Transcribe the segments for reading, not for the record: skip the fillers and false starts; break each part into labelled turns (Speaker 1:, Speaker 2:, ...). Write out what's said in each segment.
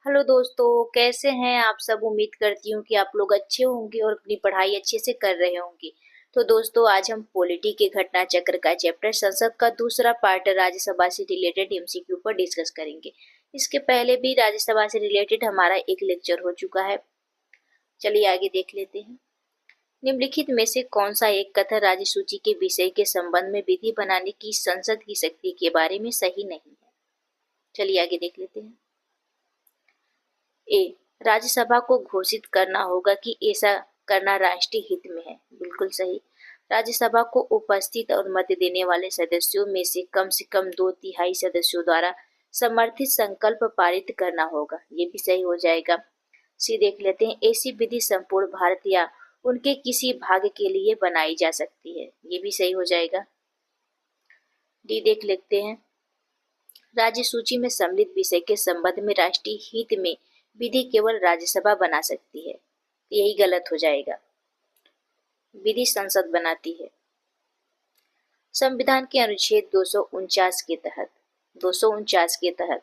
Speaker 1: Hello दोस्तों, कैसे हैं आप सब। उम्मीद करती हूँ कि आप लोग अच्छे होंगे और अपनी पढ़ाई अच्छे से कर रहे होंगे। तो दोस्तों, आज हम पॉलिटी के घटना चक्र का चैप्टर संसद का दूसरा पार्ट राज्यसभा से रिलेटेड एमसीक्यू पर डिस्कस करेंगे। इसके पहले भी राज्यसभा से रिलेटेड हमारा एक लेक्चर हो चुका है। चलिए आगे देख लेते हैं। निम्नलिखित में से कौन सा एक कथन राज्य सूची के विषय के संबंध में विधि बनाने की संसद की शक्ति के बारे में सही नहीं है। चलिए आगे देख लेते हैं। ए, राज्यसभा को घोषित करना होगा कि ऐसा करना राष्ट्रीय हित में है। बिल्कुल सही। राज्यसभा को उपस्थित और मत देने वाले सदस्यों में से कम 2/3 सदस्यों द्वारा समर्थित संकल्प पारित करना होगा। ये भी सही हो जाएगा। सी देख लेते हैं। ऐसी विधि संपूर्ण भारत या उनके किसी भाग के लिए बनाई जा सकती है। ये भी सही हो जाएगा। डी देख लेते हैं। राज्य सूची में सम्मिलित विषय के संबंध में राष्ट्रीय हित में विधि केवल राज्यसभा बना सकती है। यही गलत हो जाएगा। विधि संसद बनाती है। संविधान के अनुच्छेद 249 के तहत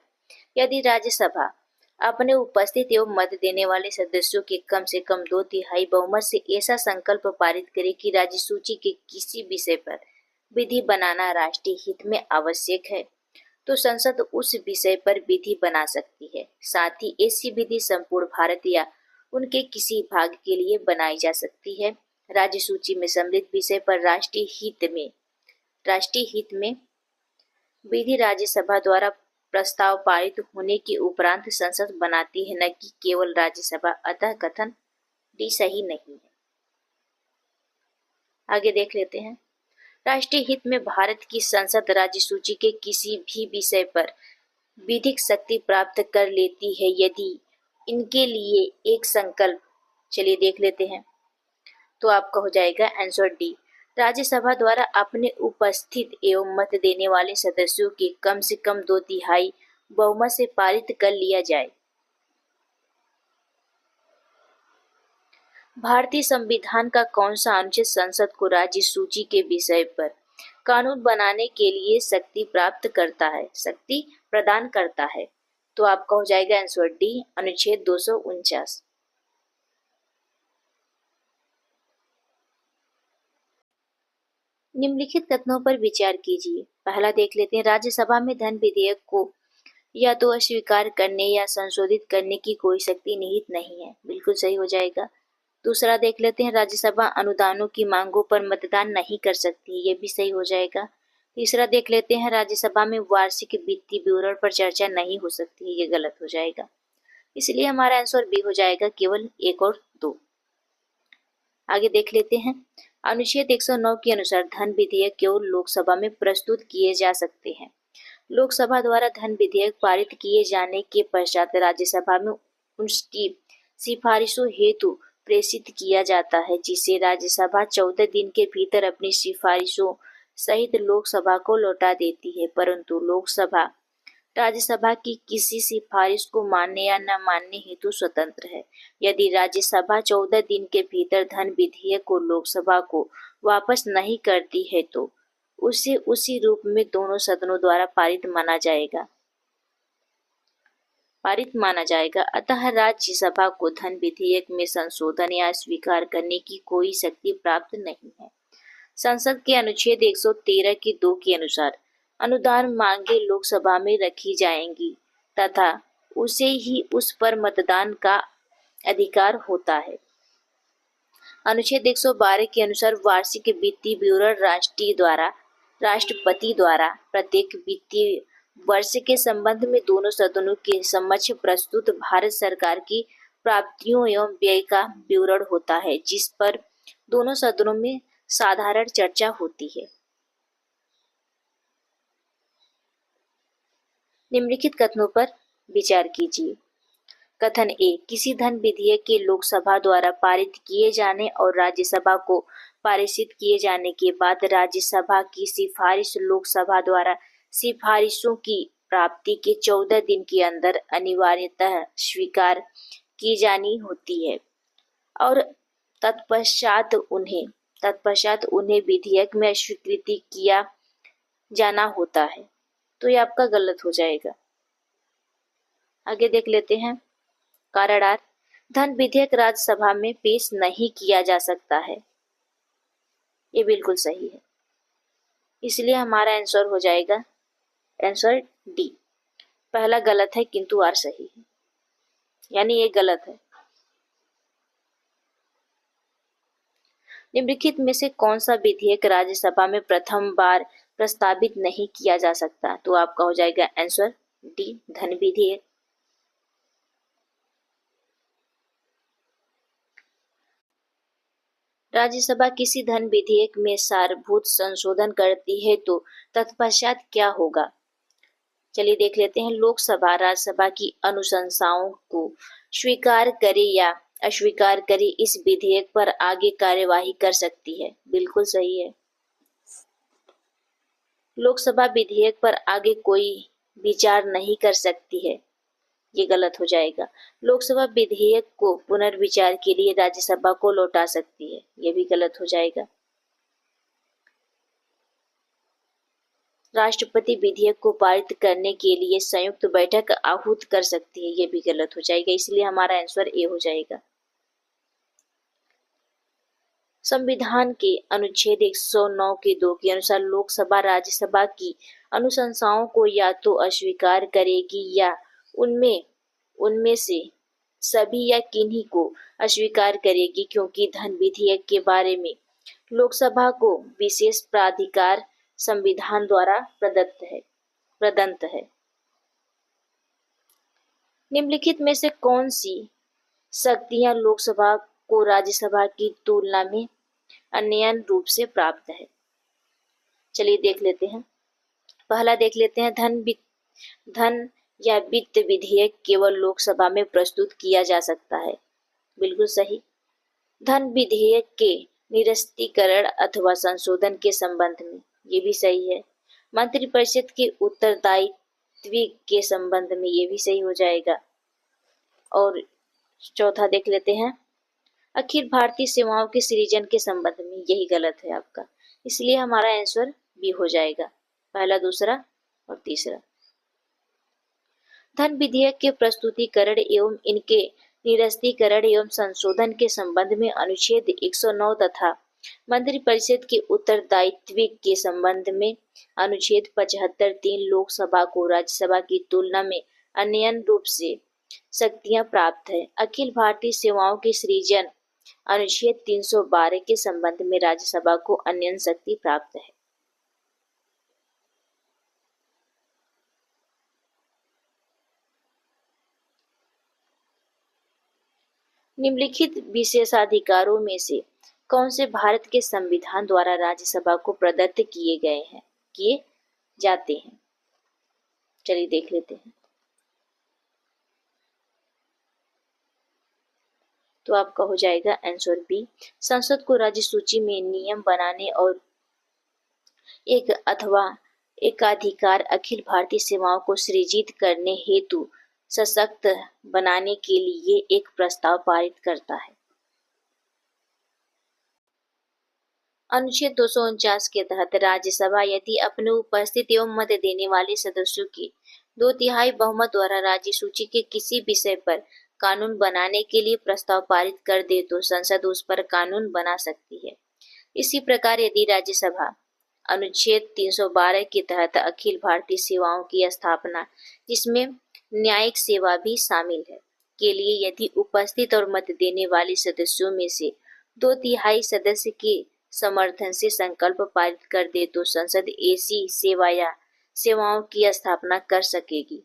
Speaker 1: यदि राज्यसभा अपने उपस्थित एवं मत देने वाले सदस्यों के कम से कम 2/3 बहुमत से ऐसा संकल्प पारित करे कि राज्य सूची के किसी विषय पर विधि बनाना राष्ट्रीय हित में आवश्यक है, तो संसद उस विषय पर विधि बना सकती है। साथ ही ऐसी विधि संपूर्ण भारत या उनके किसी भाग के लिए बनाई जा सकती है। राज्य सूची में सम्मिलित विषय पर राष्ट्रीय हित में विधि राज्यसभा द्वारा प्रस्ताव पारित होने के उपरांत संसद बनाती है, न कि केवल राज्यसभा। अतः कथन डी सही नहीं है। आगे देख लेते हैं। राष्ट्रीय हित में भारत की संसद राज्य सूची के किसी भी विषय पर विधिक शक्ति प्राप्त कर लेती है यदि इनके लिए एक संकल्प। चलिए देख लेते हैं। तो आपका हो जाएगा आंसर डी। राज्यसभा द्वारा अपने उपस्थित एवं मत देने वाले सदस्यों के कम से कम 2/3 बहुमत से पारित कर लिया जाए। भारतीय संविधान का कौन सा अनुच्छेद संसद को राज्य सूची के विषय पर कानून बनाने के लिए शक्ति प्रदान करता है। तो आपका हो जाएगा आंसर डी, अनुच्छेद 249। निम्नलिखित कथनों पर विचार कीजिए। पहला देख लेते हैं। राज्यसभा में धन विधेयक को या तो अस्वीकार करने या संशोधित करने की कोई शक्ति निहित नहीं है। बिल्कुल सही हो जाएगा। दूसरा देख लेते हैं। राज्यसभा अनुदानों की मांगों पर मतदान नहीं कर सकती। ये भी सही हो जाएगा। तीसरा देख लेते हैं। राज्यसभा में वार्षिक वित्तीय विवरण पर चर्चा नहीं हो सकती। ये गलत हो जाएगा। इसलिए हमारा आंसर बी हो जाएगा, केवल 1 और 2। आगे देख लेते हैं। अनुच्छेद 109 के अनुसार धन विधेयक केवल लोकसभा में प्रस्तुत किए जा सकते हैं। लोकसभा द्वारा धन विधेयक पारित किए जाने के पश्चात राज्यसभा में उसकी सिफारिशों हेतु प्रेषित किया जाता है, जिसे राज्यसभा 14 दिन के भीतर अपनी सिफारिशों सहित लोकसभा को लौटा देती है। परंतु लोकसभा राज्यसभा की किसी सिफारिश को मानने या न मानने हेतु स्वतंत्र है। यदि राज्यसभा 14 दिन के भीतर धन विधेयक को लोकसभा को वापस नहीं करती है तो उसे उसी रूप में दोनों सदनों द्वारा पारित माना जाएगा। अतः राज्यसभा को धन विधेयक में संशोधन या स्वीकार करने की कोई शक्ति प्राप्त नहीं है। संसद के अनुच्छेद 113 के 2 के अनुसार अनुदान मांगे लोकसभा में रखी जाएंगी तथा उसे ही उस पर मतदान का अधिकार होता है। अनुच्छेद 112 के अनुसार वार्षिक वित्तीय विवरण राष्ट्रपति द्वारा प्रत्येक वित्तीय वर्ष के संबंध में दोनों सदनों के समक्ष प्रस्तुत भारत सरकार की प्राप्तियों एवं व्यय का विवरण होता है, जिस पर दोनों सदनों में साधारण चर्चा होती है। निम्नलिखित कथनों पर विचार कीजिए। कथन ए, किसी धन विधेयक के लोकसभा द्वारा पारित किए जाने और राज्यसभा को पारित किए जाने के बाद राज्यसभा की सिफारिश लोकसभा द्वारा सिफारिशों की प्राप्ति के 14 दिन के अंदर अनिवार्यतः स्वीकार की जानी होती है और तत्पश्चात उन्हें विधेयक में स्वीकृति किया जाना होता है। तो ये आपका गलत हो जाएगा। आगे देख लेते हैं। कारण धन विधेयक राज्यसभा में पेश नहीं किया जा सकता है। ये बिल्कुल सही है, इसलिए हमारा आंसर हो जाएगा आंसर डी। पहला गलत है किंतु आर सही है, यानी ये गलत है। निम्नलिखित में से कौन सा विधेयक राज्यसभा में प्रथम बार प्रस्तावित नहीं किया जा सकता? तो आपका हो जाएगा आंसर डी, धन विधेयक। राज्यसभा किसी धन विधेयक में सारभूत संशोधन करती है तो तत्पश्चात क्या होगा? चलिए देख लेते हैं। लोकसभा राज्यसभा की अनुशंसाओं को स्वीकार करे या अस्वीकार करे, इस विधेयक पर आगे कार्यवाही कर सकती है। बिल्कुल सही है। लोकसभा विधेयक पर आगे कोई विचार नहीं कर सकती है, ये गलत हो जाएगा। लोकसभा विधेयक को पुनर्विचार के लिए राज्यसभा को लौटा सकती है, ये भी गलत हो जाएगा। राष्ट्रपति विधेयक को पारित करने के लिए संयुक्त बैठक आहूत कर सकती है, ये भी गलत हो जाएगा, इसलिए हमारा आंसर ए हो जाएगा। संविधान के अनुच्छेद 109 के 2 के अनुसार लोकसभा राज्यसभा की अनुशंसाओं को या तो अस्वीकार करेगी या उनमें से सभी या किन्हीं को अस्वीकार करेगी, क्योंकि धन विधेयक के बारे में लोकसभा को विशेष प्राधिकार संविधान द्वारा प्रदत्त है। निम्नलिखित में से कौन सी शक्तियां लोकसभा को राज्यसभा की तुलना में अन्य रूप से प्राप्त है? चलिए देख लेते हैं। पहला देख लेते हैं, धन या वित्त विधेयक केवल लोकसभा में प्रस्तुत किया जा सकता है। बिल्कुल सही। धन विधेयक के निरस्तीकरण अथवा संशोधन के संबंध में, ये भी सही है। मंत्रिपरिषद के उत्तरदायित्व के संबंध में, ये भी सही हो जाएगा। और चौथा देख लेते हैं, अखिल भारतीय सेवाओं के सृजन के संबंध में, यही गलत है आपका, इसलिए हमारा आंसर बी हो जाएगा। पहला, दूसरा और तीसरा। धन विधेयक के प्रस्तुतिकरण एवं इनके निरस्तीकरण एवं संशोधन के संबंध में अनुच्छेद 109 तथा मंत्रिपरिषद के उत्तरदायित्व के संबंध में अनुच्छेद 75(3) लोकसभा को राज्यसभा की तुलना में अन्य रूप से शक्तियां प्राप्त है। अखिल भारतीय सेवाओं के सृजन अनुच्छेद 312 के संबंध में राज्यसभा को अन्य शक्ति प्राप्त है। निम्नलिखित विशेषाधिकारों में से कौन से भारत के संविधान द्वारा राज्यसभा को प्रदत्त किए जाते हैं? चलिए देख लेते हैं। तो आपका हो जाएगा आंसर बी, संसद को राज्य सूची में नियम बनाने और एक अथवा एकाधिकार अखिल भारतीय सेवाओं को सृजित करने हेतु सशक्त बनाने के लिए एक प्रस्ताव पारित करता है। अनुच्छेद 249 के तहत राज्यसभा यदि अपने उपस्थित एवं मत देने वाले सदस्यों की 2/3 बहुमत द्वारा राज्य सूची के किसी विषय पर कानून बनाने के लिए प्रस्ताव पारित कर दे तो संसद उस पर कानून बना सकती है। इसी प्रकार यदि राज्यसभा अनुच्छेद 312 के तहत अखिल भारतीय सेवाओं की स्थापना, जिसमें न्यायिक सेवा भी शामिल है, के लिए यदि उपस्थित और मत देने वाले सदस्यों में से 2/3 सदस्य के समर्थन से संकल्प पारित कर दे तो संसद ऐसी सेवा या सेवाओं की स्थापना कर सकेगी।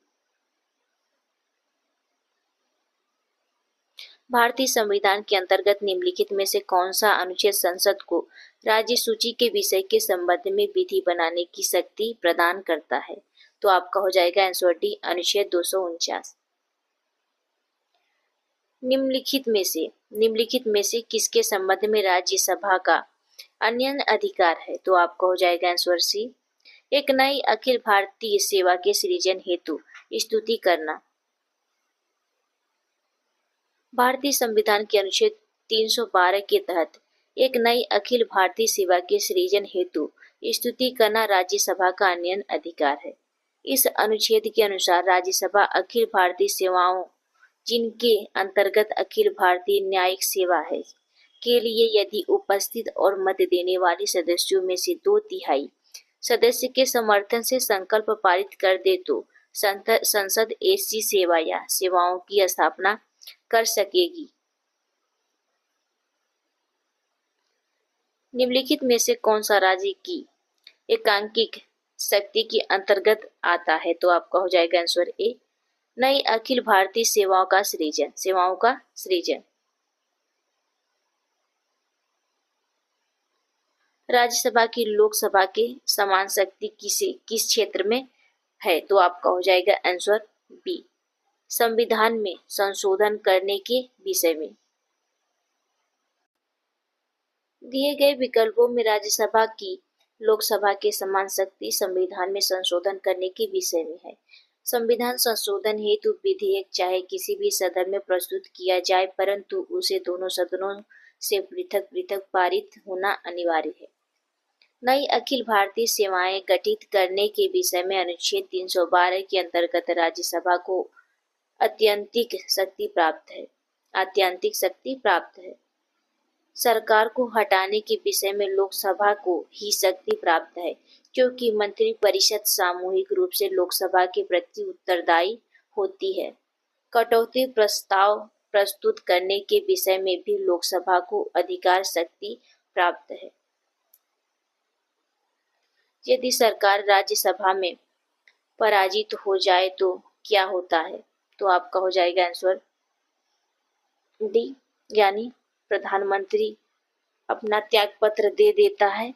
Speaker 1: भारतीय संविधान के अंतर्गत निम्नलिखित में से कौन सा अनुच्छेद संसद को राज्य सूची के विषय के संबंध में विधि बनाने की शक्ति प्रदान करता है? तो आपका हो जाएगा आंसर डी, अनुच्छेद 249। निम्नलिखित में से किसके संबंध में राज्यसभा का अन्य अधिकार है? तो आपका हो जाएगा आंसर सी, एक नई अखिल भारतीय सेवा के सृजन हेतु स्तुति करना। भारतीय संविधान के अनुच्छेद 312 के तहत एक नई अखिल भारतीय सेवा के सृजन हेतु स्तुति करना राज्यसभा का अन्य अधिकार है। इस अनुच्छेद के अनुसार राज्यसभा अखिल भारतीय सेवाओं जिनके अंतर्गत अखिल भारतीय न्यायिक सेवा है के लिए यदि उपस्थित और मत देने वाले सदस्यों में से 2/3 सदस्य के समर्थन से संकल्प पारित कर दे तो संसद ऐसी सेवा या सेवाओं की स्थापना कर सकेगी। निम्नलिखित में से कौन सा राज्य की एकांकिक शक्ति के अंतर्गत आता है? तो आपका हो जाएगा आंसर ए, नई अखिल भारतीय सेवाओं का सृजन। राज्यसभा की लोकसभा के समान शक्ति किस क्षेत्र में है? तो आपका हो जाएगा आंसर बी, संविधान में संशोधन करने के विषय में। दिए गए विकल्पों में राज्यसभा की लोकसभा के समान शक्ति संविधान में संशोधन करने के विषय में है। संविधान संशोधन हेतु विधेयक चाहे किसी भी सदन में प्रस्तुत किया जाए, परंतु उसे दोनों सदनों से पृथक पृथक पारित होना अनिवार्य है। नई अखिल भारतीय सेवाएं गठित करने के विषय में अनुच्छेद 312 के अंतर्गत राज्यसभा को आत्यंतिक शक्ति प्राप्त है। सरकार को हटाने के विषय में लोकसभा को ही शक्ति प्राप्त है, क्योंकि मंत्रिपरिषद सामूहिक रूप से लोकसभा के प्रति उत्तरदायी होती है। कटौती प्रस्ताव प्रस्तुत करने के विषय में भी लोकसभा को अधिकार शक्ति प्राप्त है। यदि सरकार राज्यसभा में पराजित हो जाए तो क्या होता है? तो आपका हो जाएगा आंसर डी, यानी प्रधानमंत्री अपना त्याग पत्र दे देता है।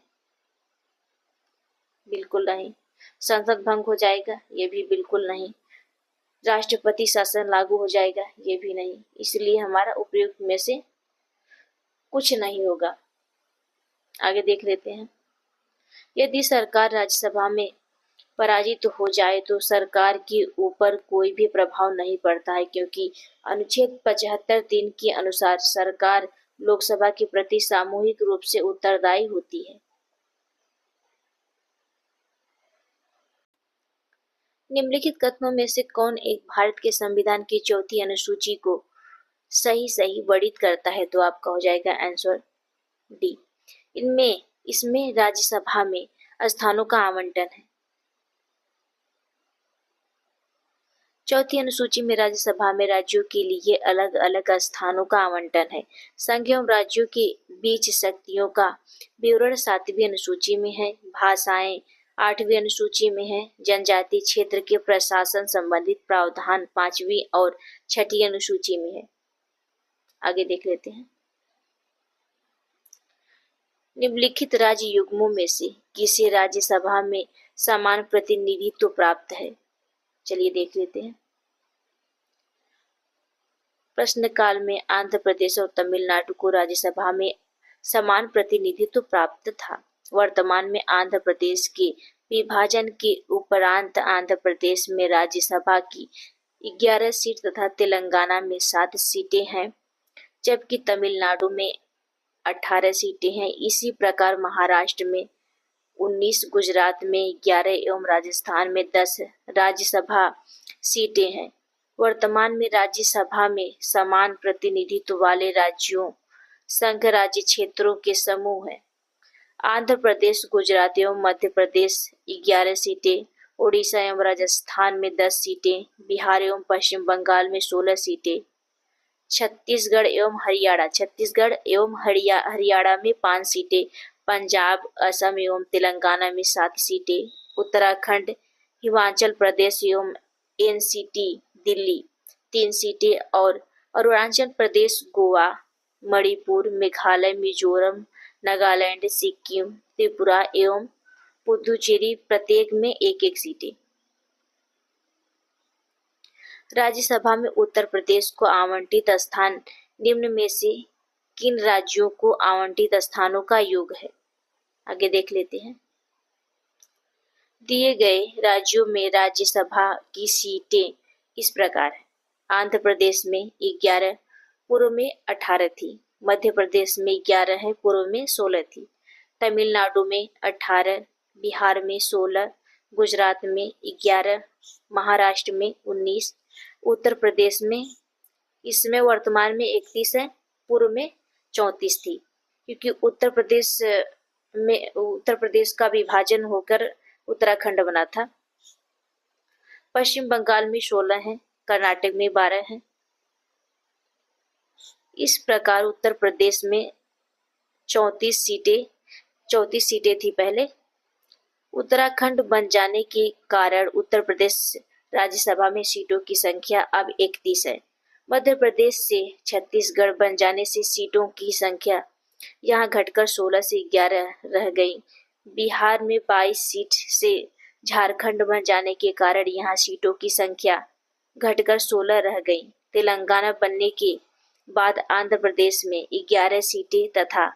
Speaker 1: बिल्कुल नहीं। संसद भंग हो जाएगा? ये भी बिल्कुल नहीं। राष्ट्रपति शासन लागू हो जाएगा? ये भी नहीं। इसलिए हमारा उपयुक्त में से कुछ नहीं होगा। आगे देख लेते हैं। यदि सरकार राज्यसभा में पराजित हो जाए तो सरकार के ऊपर कोई भी प्रभाव नहीं पड़ता है, क्योंकि अनुच्छेद 75(3) के अनुसार सरकार लोकसभा के प्रति सामूहिक रूप से उत्तरदायी होती है। निम्नलिखित कथनों में से कौन एक भारत के संविधान की चौथी अनुसूची को सही वर्णित करता है? तो आपका हो जाएगा आंसर डी, इसमें राज्यसभा में स्थानों का आवंटन है। चौथी अनुसूची में राज्यसभा में राज्यों के लिए अलग अलग स्थानों का आवंटन है। संघ एवं राज्यों के बीच शक्तियों का विवरण 7वीं अनुसूची में है। भाषाएं 8वीं अनुसूची में है। जनजातीय क्षेत्र के प्रशासन संबंधित प्रावधान 5वीं और 6ठी अनुसूची में है। आगे देख लेते हैं। निम्नलिखित राज्य युग्मों में से किसे राज्यसभा में समान प्रतिनिधित्व प्राप्त है? चलिए देख लेते हैं। प्रश्नकाल में आंध्र प्रदेश और तमिलनाडु को राज्यसभा में समान प्रतिनिधित्व प्राप्त था। वर्तमान में आंध्र प्रदेश के विभाजन के उपरांत आंध्र प्रदेश में राज्यसभा की 11 सीट तथा तेलंगाना में 7 सीटें हैं, जबकि तमिलनाडु में 18 सीटें हैं। इसी प्रकार महाराष्ट्र में 19, गुजरात में 11 एवं राजस्थान में 10 राज्यसभा सीटें हैं। वर्तमान में राज्यसभा में समान प्रतिनिधित्व वाले राज्यों संघ राज्य क्षेत्रों के समूह हैं। आंध्र प्रदेश, गुजरात एवं मध्य प्रदेश 11 सीटें, उड़ीसा एवं राजस्थान में 10 सीटें, बिहार एवं पश्चिम बंगाल में 16 सीटें, छत्तीसगढ़ एवं हरियाणा में 5 सीटें, पंजाब, असम एवं तेलंगाना में 7 सीटें, उत्तराखंड, हिमाचल प्रदेश एवं एनसीटी दिल्ली 3 सीटें और अरुणाचल प्रदेश, गोवा, मणिपुर, मेघालय, मिजोरम, नागालैंड, सिक्किम, त्रिपुरा एवं पुदुचेरी प्रत्येक में 1-1 सीटें। राज्यसभा में उत्तर प्रदेश को आवंटित स्थान निम्न में से किन राज्यों को आवंटित स्थानों का योग है? आगे देख लेते हैं। दिए गए राज्यों में राज्यसभा की सीटें इस प्रकार है। आंध्र प्रदेश में 11, पूर्व में 18 थी। मध्य प्रदेश में 11 है, पूर्व में 16 थी। तमिलनाडु में 18, बिहार में 16, गुजरात में 11, महाराष्ट्र में 19, उत्तर प्रदेश में इसमें वर्तमान में 31 है, पूर्व में 34 थी, क्योंकि उत्तर प्रदेश का विभाजन होकर उत्तराखंड बना था। पश्चिम बंगाल में 16 है, कर्नाटक में 12 है। इस प्रकार उत्तर प्रदेश में 34 सीटें थी पहले। उत्तराखंड बन जाने के कारण उत्तर प्रदेश राज्यसभा में सीटों की संख्या अब 31 है। मध्य प्रदेश से छत्तीसगढ़ बन जाने से सीटों की संख्या यहाँ घटकर 16 से 11 रह गई। बिहार में 22 सीट से झारखंड बन जाने के कारण यहाँ सीटों की संख्या घटकर 16 रह गई। तेलंगाना बनने के बाद आंध्र प्रदेश में 11 सीटें तथा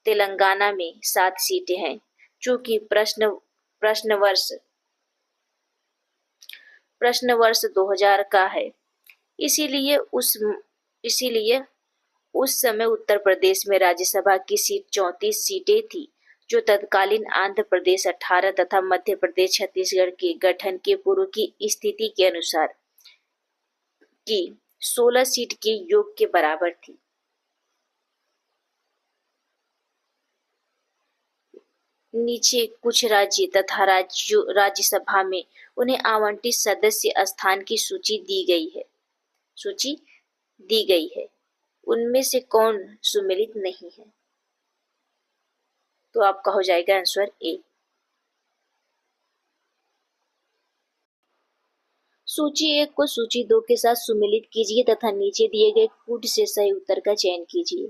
Speaker 1: तेलंगाना में 7 सीटें हैं। चूंकि प्रश्न वर्ष 2000 का है, इसीलिए उस समय उत्तर प्रदेश में राज्यसभा की सीट 34 सीटें थी, जो तत्कालीन आंध्र प्रदेश 18 तथा मध्य प्रदेश छत्तीसगढ़ के गठन के पूर्व की स्थिति के अनुसार की 16 सीट के योग के बराबर थी। नीचे कुछ राज्य तथा राज्यसभा में उन्हें आवंटित सदस्य स्थान की सूची दी गई है। उनमें से कौन सुमेलित नहीं है? तो आपका हो जाएगा आंसर ए। सूची 1 को सूची 2 के साथ सुमेलित कीजिए तथा नीचे दिए गए कूट से सही उत्तर का चयन कीजिए।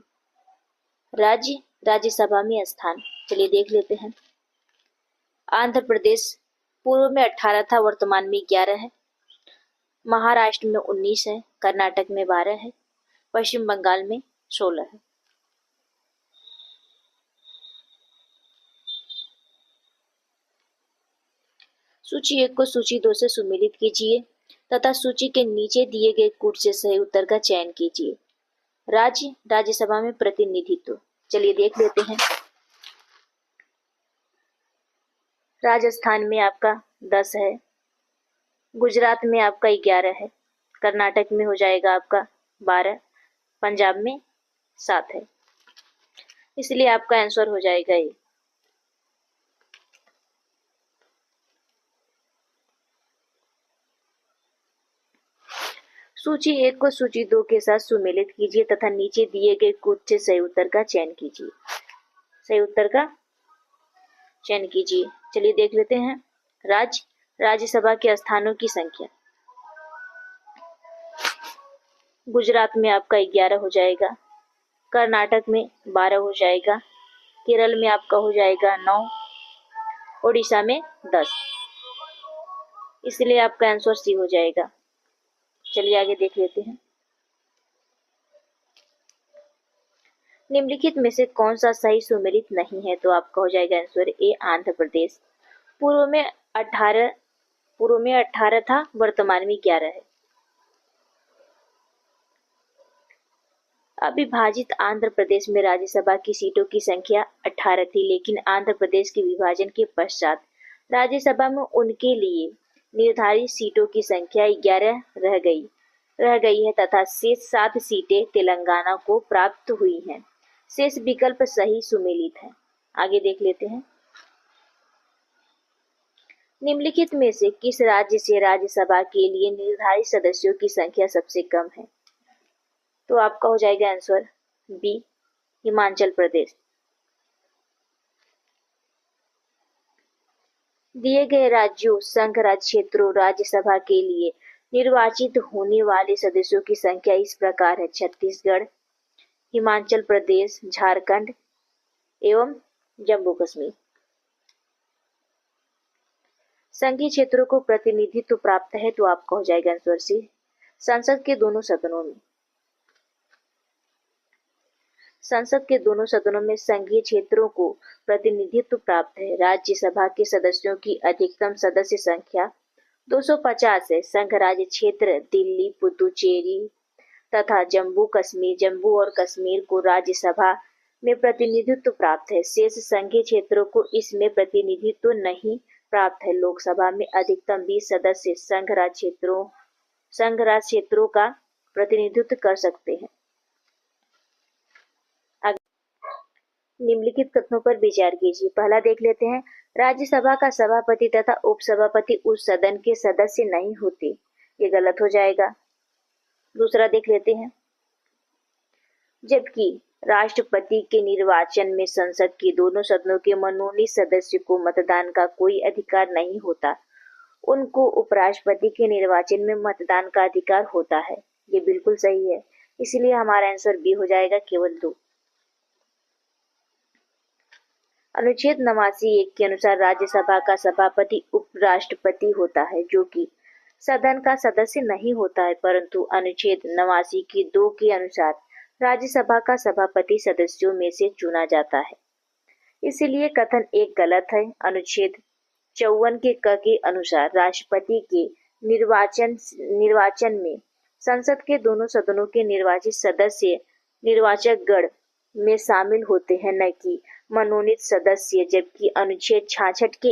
Speaker 1: राज्यसभा में स्थान, चलिए देख लेते हैं। आंध्र प्रदेश पूर्व में 18 था, वर्तमान में 11 है। महाराष्ट्र में 19 है, कर्नाटक में 12 है, पश्चिम बंगाल में 16 है। सूची 1 को सूची 2 से सुमेलित कीजिए तथा सूची के नीचे दिए गए कूट से सही उत्तर का चयन कीजिए। राज्यसभा में प्रतिनिधित्व, चलिए देख लेते हैं। राजस्थान में आपका 10 है, गुजरात में आपका 11 है, कर्नाटक में हो जाएगा आपका 12, पंजाब में 7 है, इसलिए आपका आंसर हो जाएगा ये। सूची 1 को सूची 2 के साथ सुमेलित कीजिए तथा नीचे दिए गए कूट से सही उत्तर का चयन कीजिए। सही उत्तर का चयन कीजिए। चलिए देख लेते हैं। राज्यसभा के स्थानों की संख्या। गुजरात में आपका 11 हो जाएगा, कर्नाटक में 12 हो जाएगा, केरल में आपका हो जाएगा 9, ओडिशा में 10, इसलिए आपका आंसर सी हो जाएगा। चलिए आगे देख लेते हैं। निम्नलिखित में से कौन सा सही सुमेलित नहीं है? तो आपका हो जाएगा आंसर ए, आंध्र प्रदेश। पूर्व में 18 था, वर्तमान में 11 है। अविभाजित आंध्र प्रदेश में राज्यसभा की सीटों की संख्या 18 थी, लेकिन आंध्र प्रदेश के विभाजन के पश्चात राज्यसभा में उनके लिए निर्धारित सीटों की संख्या 11 रह गई है तथा शेष 7 सीटें तेलंगाना को प्राप्त हुई हैं। शेष विकल्प सही सुमेलित है। आगे देख लेते हैं। निम्नलिखित में से किस राज्य से राज्यसभा के लिए निर्धारित सदस्यों की संख्या सबसे कम है? तो आपका हो जाएगा आंसर बी, हिमाचल प्रदेश। दिए गए राज्यों, संघ राज्य क्षेत्रों, राज्यसभा के लिए निर्वाचित होने वाले सदस्यों की संख्या इस प्रकार है: छत्तीसगढ़, हिमाचल प्रदेश, झारखंड एवं जम्मू कश्मीर। संघीय क्षेत्रों को प्रतिनिधित्व प्राप्त है, तो आपका हो जाएगा आंसर सी, संसद के दोनों सदनों में। संसद के दोनों सदनों में संघीय क्षेत्रों को प्रतिनिधित्व प्राप्त है। राज्यसभा के सदस्यों की अधिकतम सदस्य संख्या 250 है। संघ राज्य क्षेत्र दिल्ली, पुदुचेरी तथा जम्मू और कश्मीर को राज्यसभा में प्रतिनिधित्व प्राप्त है। शेष संघीय क्षेत्रों को इसमें प्रतिनिधित्व नहीं प्राप्त है। लोकसभा में अधिकतम 20 सदस्य संघ राज्य क्षेत्रों का प्रतिनिधित्व कर सकते हैं। निम्नलिखित कथनों पर विचार कीजिए। पहला देख लेते हैं, राज्यसभा का सभापति तथा उपसभापति उस सदन के सदस्य नहीं होते। ये गलत हो जाएगा। दूसरा देख लेते हैं, जबकि राष्ट्रपति के निर्वाचन में संसद के दोनों सदनों के मनोनीत सदस्य को मतदान का कोई अधिकार नहीं होता, उनको उपराष्ट्रपति के निर्वाचन में मतदान का अधिकार होता है। ये बिल्कुल सही है, इसलिए हमारा आंसर बी हो जाएगा, केवल 2। अनुच्छेद 89(1) के अनुसार राज्यसभा का सभापति उपराष्ट्रपति होता है, जो कि सदन का सदस्य नहीं होता है, परंतु अनुच्छेद 89 के 2 के अनुसार राज्यसभा का सभापति सदस्यों में से चुना जाता है। इसलिए कथन 1 गलत है। अनुच्छेद 54 के क के अनुसार राष्ट्रपति के निर्वाचन में संसद के दोनों सदनों के निर्वाचित सदस्य निर्वाचक गण में शामिल होते हैं, न कि मनोनीत सदस्य। जबकि अनुच्छेद 66 के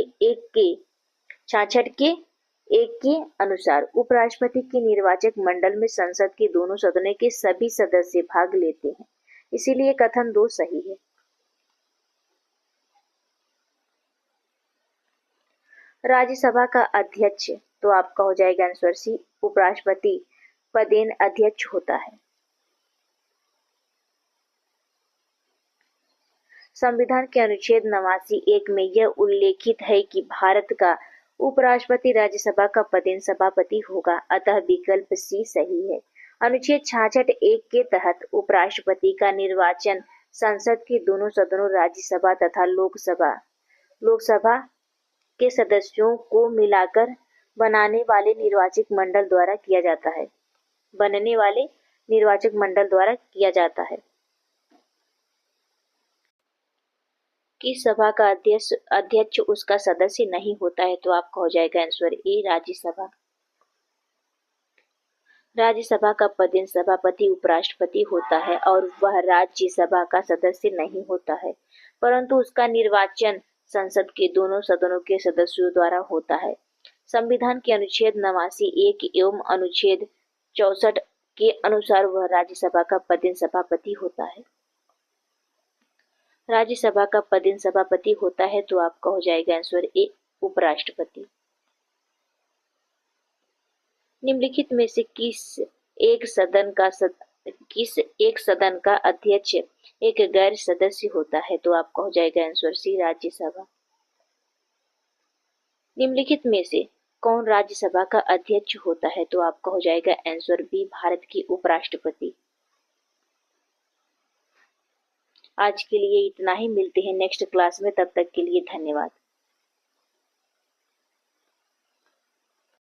Speaker 1: 1 के अनुसार उपराष्ट्रपति के निर्वाचक मंडल में संसद के दोनों सदनों के सभी सदस्य भाग लेते हैं। इसीलिए कथन 2 सही है। राज्यसभा का अध्यक्ष, तो आपका हो जाएगा आंसर सी, उपराष्ट्रपति पदेन अध्यक्ष होता है। संविधान के अनुच्छेद 89(1) में यह उल्लेखित है कि भारत का उपराष्ट्रपति राज्यसभा का पदेन सभापति होगा, अतः विकल्प सी सही है। अनुच्छेद 66(1) के तहत उपराष्ट्रपति का निर्वाचन संसद के दोनों सदनों राज्यसभा तथा लोकसभा के सदस्यों को मिलाकर बनने वाले निर्वाचक मंडल द्वारा किया जाता है। कि सभा का अध्यक्ष उसका सदस्य नहीं होता है, तो आपका हो जाएगा आंसर ए, राज्यसभा। राज्यसभा का पदेन सभापति उपराष्ट्रपति होता है और वह राज्यसभा का सदस्य नहीं होता है, परंतु उसका निर्वाचन संसद के दोनों सदनों के सदस्यों द्वारा होता है। संविधान के अनुच्छेद 89(1) एवं अनुच्छेद 64 के अनुसार वह राज्यसभा का पदेन सभापति होता है। राज्यसभा का पदेन सभापति होता है, तो आपका हो जाएगा आंसर ए, उपराष्ट्रपति। निम्नलिखित में से किस एक सदन का अध्यक्ष एक गैर सदस्य होता है, तो आपका हो जाएगा आंसर सी, राज्यसभा। निम्नलिखित में से कौन राज्यसभा का अध्यक्ष होता है, तो आपका हो जाएगा आंसर बी, भारत की उपराष्ट्रपति। आज के लिए इतना ही, मिलते हैं नेक्स्ट क्लास में, तब तक के लिए धन्यवाद।